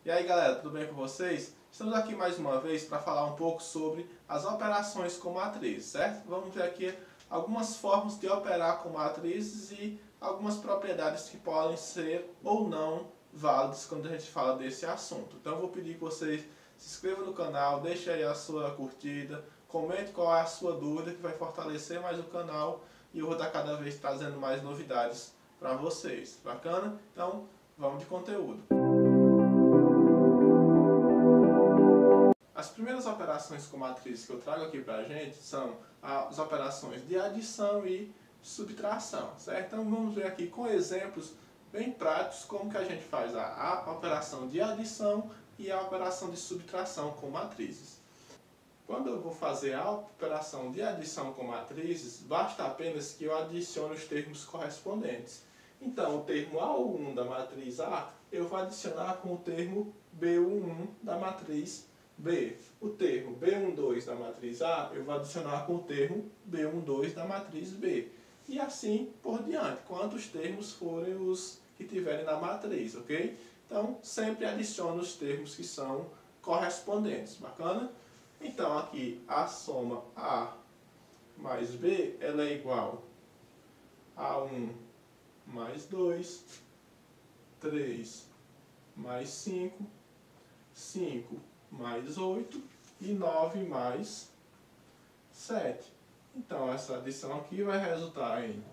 E aí galera, tudo bem com vocês? Estamos aqui mais uma vez para falar um pouco sobre as operações com matrizes, certo? Vamos ver aqui algumas formas de operar com matrizes e algumas propriedades que podem ser ou não válidas quando a gente fala desse assunto. Então eu vou pedir que vocês se inscrevam no canal, deixem aí a sua curtida, comente qual é a sua dúvida que vai fortalecer mais o canal e eu vou estar cada vez trazendo mais novidades para vocês. Bacana? Então vamos de conteúdo. As primeiras operações com matrizes que eu trago aqui para a gente são as operações de adição e subtração, certo? Então vamos ver aqui com exemplos bem práticos como que a gente faz a operação de adição e a operação de subtração com matrizes. Quando eu vou fazer a operação de adição com matrizes, basta apenas que eu adicione os termos correspondentes. Então, o termo A1 da matriz A, eu vou adicionar com o termo B11 da matriz B. O termo B12 da matriz A, eu vou adicionar com o termo B12 da matriz B. E assim por diante, quantos termos forem os que tiverem na matriz, ok? Então, sempre adicione os termos que são correspondentes, bacana? Então, aqui, a soma A mais B, ela é igual a 1 mais 2, 3 mais 5, 5 mais 8 e 9 mais 7. Então, essa adição aqui vai resultar em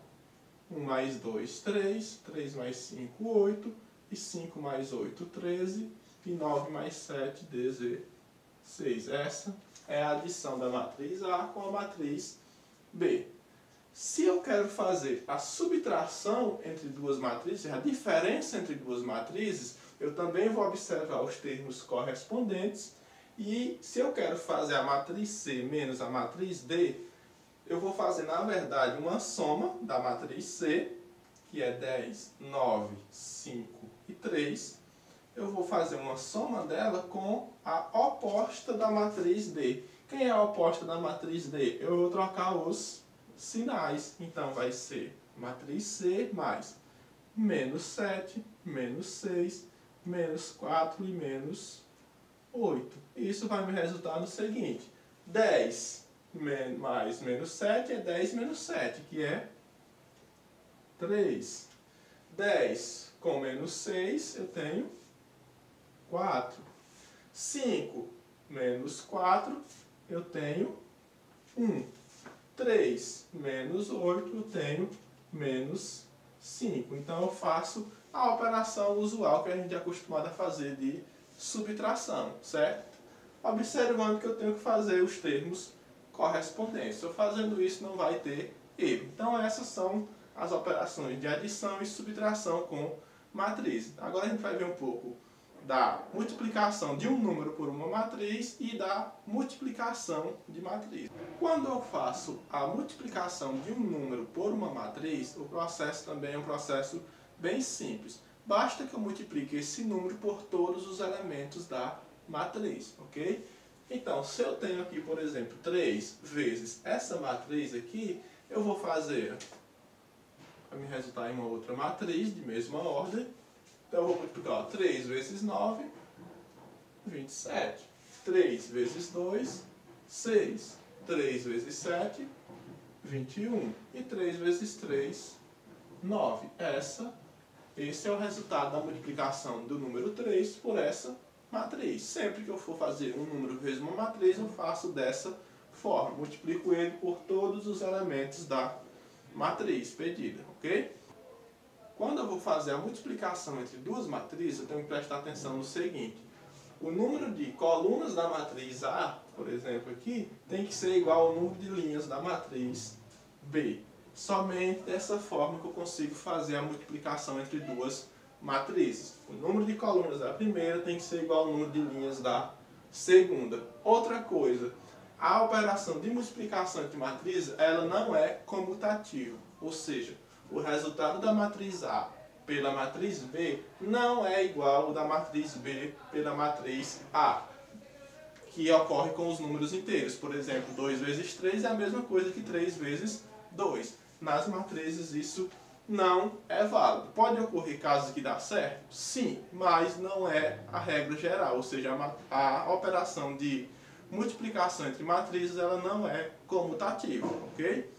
1 mais 2, 3, 3 mais 5, 8, e 5 mais 8, 13, e 9 mais 7, 16. Essa é a adição da matriz A com a matriz B. Se eu quero fazer a subtração entre duas matrizes, a diferença entre duas matrizes, eu também vou observar os termos correspondentes. E se eu quero fazer a matriz C menos a matriz D, eu vou fazer, na verdade, uma soma da matriz C, que é 10, 9, 5 e 3. Eu vou fazer uma soma dela com a oposta da matriz D. Quem é a oposta da matriz D? Eu vou trocar os sinais. Então vai ser matriz C mais menos 7, menos 6, menos 4 e menos 8. Isso vai me resultar no seguinte: 10 mais menos 7 é 10 menos 7, que é 3. 10 com menos 6 eu tenho 4. 5 menos 4 eu tenho 1. 3 menos 8 eu tenho menos 5. Então eu faço a operação usual que a gente é acostumado a fazer de subtração, certo? Observando que eu tenho que fazer os termos correspondentes. Se eu fazendo isso não vai ter erro. Então essas são as operações de adição e subtração com matriz. Agora a gente vai ver um pouco da multiplicação de um número por uma matriz e da multiplicação de matriz. Quando eu faço a multiplicação de um número por uma matriz, o processo também é um processo bem simples. Basta que eu multiplique esse número por todos os elementos da matriz, ok? Então, se eu tenho aqui, por exemplo, 3 vezes essa matriz aqui, eu vou fazer, para me resultar em uma outra matriz de mesma ordem. Então eu vou multiplicar 3 vezes 9, 27. 3 vezes 2, 6. 3 vezes 7, 21. E 3 vezes 3, 9. Esse é o resultado da multiplicação do número 3 por essa matriz. Sempre que eu for fazer um número vezes uma matriz, eu faço dessa forma. Multiplico ele por todos os elementos da matriz pedida, ok? Quando eu vou fazer a multiplicação entre duas matrizes, eu tenho que prestar atenção no seguinte: o número de colunas da matriz A, por exemplo aqui, tem que ser igual ao número de linhas da matriz B. Somente dessa forma que eu consigo fazer a multiplicação entre duas matrizes. O número de colunas da primeira tem que ser igual ao número de linhas da segunda. Outra coisa, a operação de multiplicação entre matrizes, ela não é comutativa, ou seja, o resultado da matriz A pela matriz B não é igual ao da matriz B pela matriz A, que ocorre com os números inteiros. Por exemplo, 2 vezes 3 é a mesma coisa que 3 vezes 2. Nas matrizes isso não é válido. Pode ocorrer casos que dá certo? Sim, mas não é a regra geral, ou seja, a operação de multiplicação entre matrizes ela não é comutativa, ok?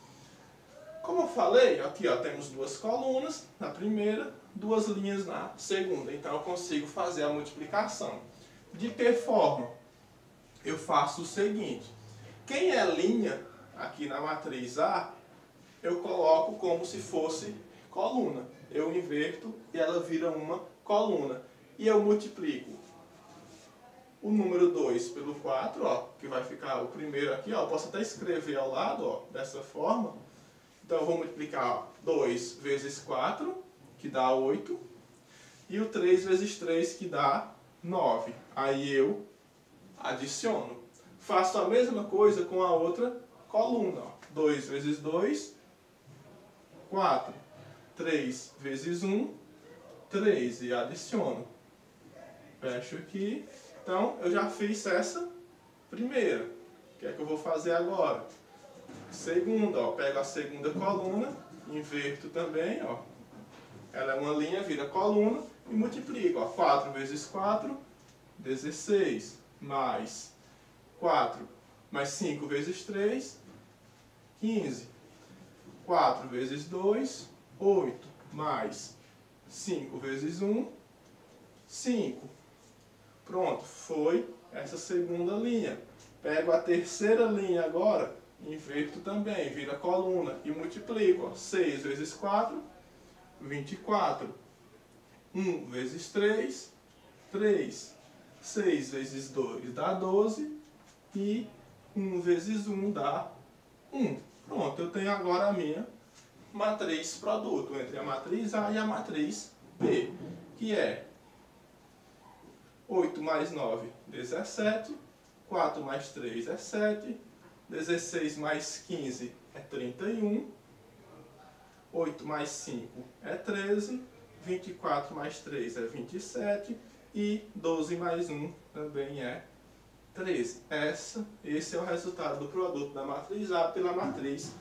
Como eu falei, aqui ó, temos duas colunas na primeira, duas linhas na segunda, então eu consigo fazer a multiplicação. De que forma? Eu faço o seguinte, quem é linha aqui na matriz A, eu coloco como se fosse coluna. Eu inverto e ela vira uma coluna. E eu multiplico o número 2 pelo 4, ó, que vai ficar o primeiro aqui, ó. Eu posso até escrever ao lado, ó, dessa forma. Então eu vou multiplicar ó, 2 vezes 4, que dá 8. E o 3 vezes 3, que dá 9. Aí eu adiciono. Faço a mesma coisa com a outra coluna. Ó. 2 vezes 2, 4. 3 vezes 1, 3. E adiciono. Fecho aqui. Então, eu já fiz essa primeira. O que é que eu vou fazer agora? Segunda, ó. Pego a segunda coluna, inverto também, ó. Ela é uma linha, vira coluna e multiplico, ó. 4 vezes 4, 16. Mais 4, mais 5 vezes 3, 15. 4 vezes 2, 8. Mais 5 vezes 1, 5. Pronto, foi essa segunda linha. Pego a terceira linha agora, inverto também, vira coluna e multiplico. Ó. 6 vezes 4, 24. 1 vezes 3, 3. 6 vezes 2 dá 12 e 1 vezes 1 dá 1. Pronto, eu tenho agora a minha matriz produto entre a matriz A e a matriz B, que é 8 mais 9, 17, 4 mais 3 é 7, 16 mais 15 é 31, 8 mais 5 é 13, 24 mais 3 é 27 e 12 mais 1 também é 13. Esse é o resultado do produto da matriz A pela matriz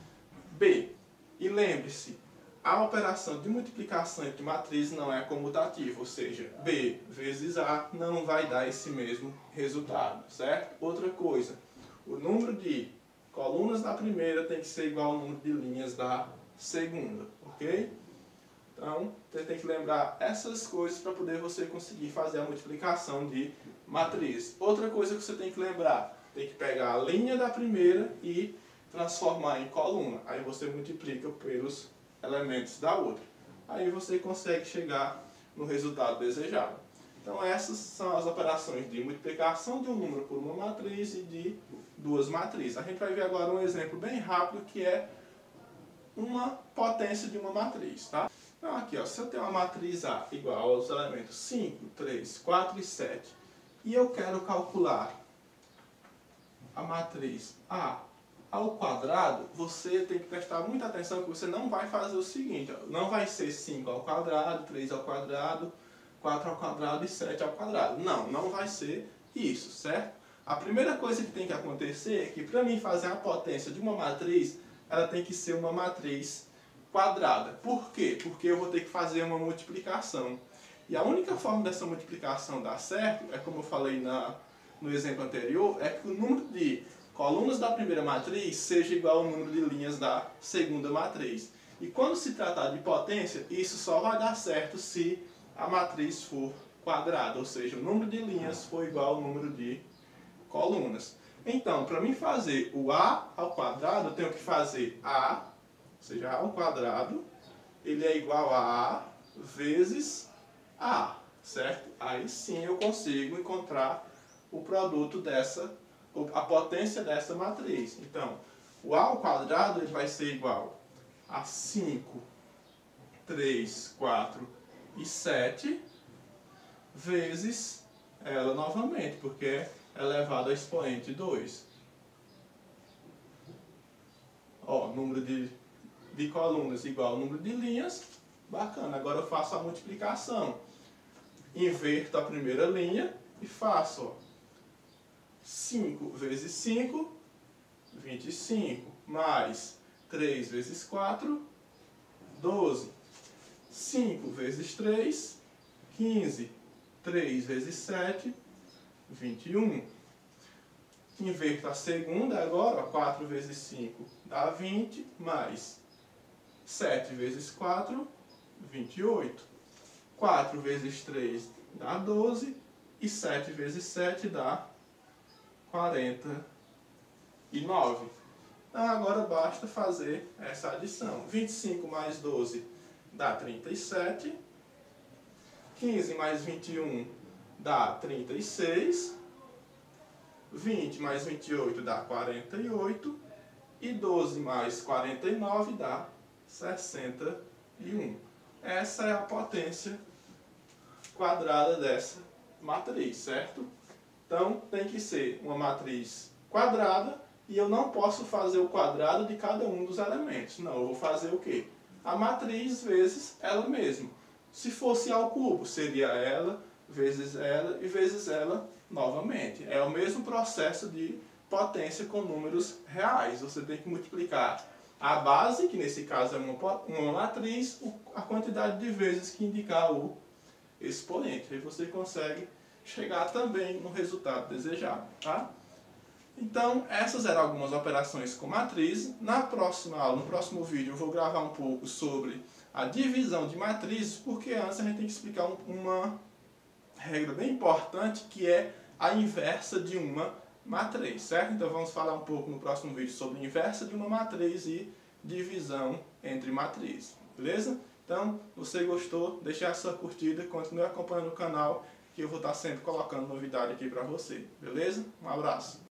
B. E lembre-se, a operação de multiplicação entre matrizes não é comutativa, ou seja, B vezes A não vai dar esse mesmo resultado, certo? Outra coisa, o número de colunas da primeira tem que ser igual ao número de linhas da segunda, ok? Então, você tem que lembrar essas coisas para poder você conseguir fazer a multiplicação de matrizes. Outra coisa que você tem que lembrar, tem que pegar a linha da primeira e transformar em coluna. Aí você multiplica pelos elementos da outra. Aí você consegue chegar no resultado desejado. Então essas são as operações de multiplicação de um número por uma matriz e de duas matrizes. A gente vai ver agora um exemplo bem rápido que é uma potência de uma matriz, tá? Então aqui, ó, se eu tenho uma matriz A igual aos elementos 5, 3, 4 e 7 e eu quero calcular a matriz A ao quadrado, você tem que prestar muita atenção que você não vai fazer o seguinte, ó, não vai ser 5 ao quadrado, 3 ao quadrado, 4 ao quadrado e 7 ao quadrado. Não, não vai ser isso, certo? A primeira coisa que tem que acontecer é que para mim fazer a potência de uma matriz, ela tem que ser uma matriz quadrada. Por quê? Porque eu vou ter que fazer uma multiplicação. E a única forma dessa multiplicação dar certo, é como eu falei no exemplo anterior, é que o número de colunas da primeira matriz seja igual ao número de linhas da segunda matriz. E quando se tratar de potência, isso só vai dar certo se a matriz for quadrada, ou seja, o número de linhas for igual ao número de colunas. Então, para mim fazer o A ao quadrado, eu tenho que fazer A, ou seja, A ao quadrado, ele é igual a A vezes A, certo? Aí sim eu consigo encontrar o produto a potência dessa matriz. Então, o A ao quadrado ele vai ser igual a 5, 3, 4 e 7 vezes ela novamente, porque é elevado a expoente 2. Ó, número de colunas igual ao número de linhas. Bacana. Agora eu faço a multiplicação. Inverto a primeira linha e faço, ó, 5 vezes 5, 25, mais 3 vezes 4, 12. 5 vezes 3, 15. 3 vezes 7, 21. Inverto a segunda agora, 4 vezes 5 dá 20, mais 7 vezes 4, 28. 4 vezes 3 dá 12, e 7 vezes 7 dá 49. Então agora basta fazer essa adição. 25 mais 12 dá 37. 15 mais 21 dá 36. 20 mais 28 dá 48. E 12 mais 49 dá 61. Essa é a potência quadrada dessa matriz, certo? Então tem que ser uma matriz quadrada e eu não posso fazer o quadrado de cada um dos elementos. Não, eu vou fazer o quê? A matriz vezes ela mesma. Se fosse ao cubo, seria ela e vezes ela novamente. É o mesmo processo de potência com números reais. Você tem que multiplicar a base, que nesse caso é uma matriz, a quantidade de vezes que indicar o expoente. Aí você consegue chegar também no resultado desejado, tá? Então, essas eram algumas operações com matriz. Na próxima aula, no próximo vídeo, eu vou gravar um pouco sobre a divisão de matrizes, porque antes a gente tem que explicar uma regra bem importante, que é a inversa de uma matriz, certo? Então vamos falar um pouco no próximo vídeo sobre a inversa de uma matriz e divisão entre matrizes, beleza? Então, se você gostou, deixe a sua curtida, continue acompanhando o canal, que eu vou estar sempre colocando novidade aqui para você, beleza? Um abraço!